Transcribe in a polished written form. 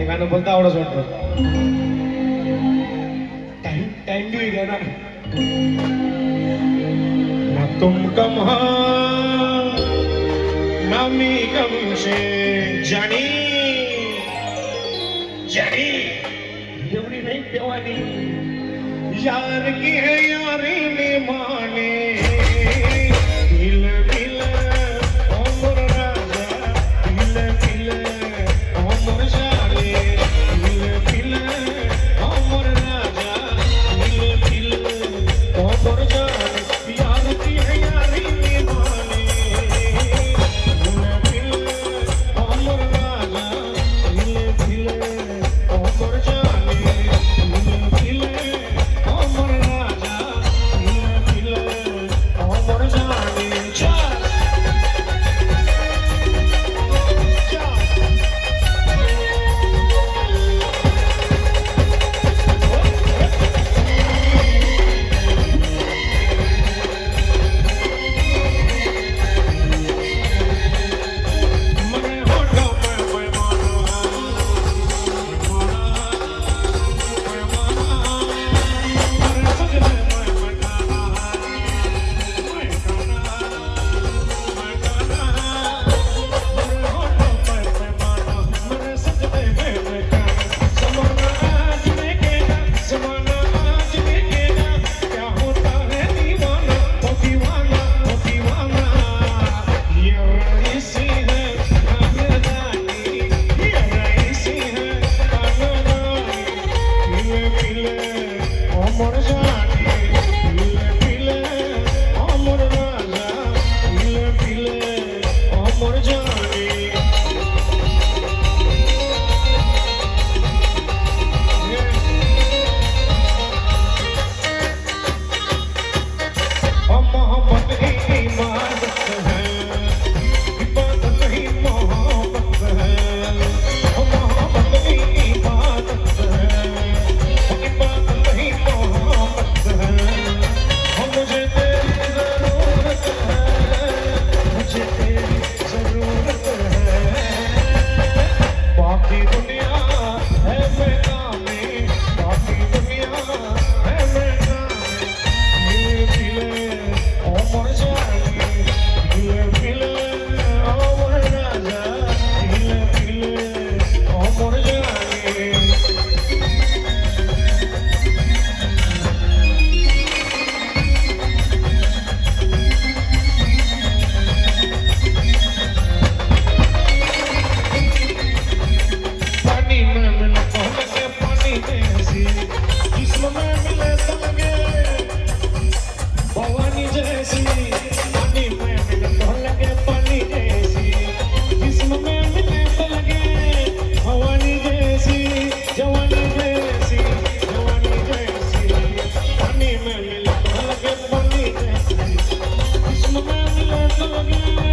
गाणं बोलता आवडच वाटतं. टाइम टाइम भी गया ना. ना तुम कम हो ना मी कम से जानी जानी एवढी नाही देवानी यार की है यारी ने माने दिल दिल अमर राजा दिल दिल अमर जाने दिल दिल अमर राजा दिल दिल अमर जाने यार की है यारी ने माने दिल दिल अमर राजा दिल दिल अमर जाने दिल दिल अमर राजा दिल दिल अमर जाने चार मने होठों पे पैमाना मेरे सजने मैं गाना मैं गाना मेरे होठों पे पैमाना मेरे सजने मैं गाना ज़माना आज देखेगा ज़माना आज देखेगा क्या होता है दीवाना ओ दीवाना ओ दीवाना ये रईसी है खानदानी ये रईसी है खानदानी पीले पीले अमर जानी पीले पीले अमर राजा पीले पीले अमर जानी हम मोहब्बत ही इबादत है इबादत ही मोहब्बत है हम मोहब्बत ही इबादत है इबादत ही मोहब्बत है हम मुझे तेरी ज़रूरत है मुझे तेरी ज़रूरत है बाकी दुनिया है बेगाने बाकी दुनिया है बेगाने पीले पीले अमर जानी पीले पीले अमर राजा पीले पीले अमर जानी पानी में मिले तो लगे पानी जैसी जिस्म में मिले तो लगे भवानी जैसी पानी में मिले तो लगे पानी जैसी जिस्म में मिले तो लगे भवानी जैसी जवानी जैसी जवानी जैसी पानी में मिले तो लगे पानी जैसी जिस्म में मिले तो लगे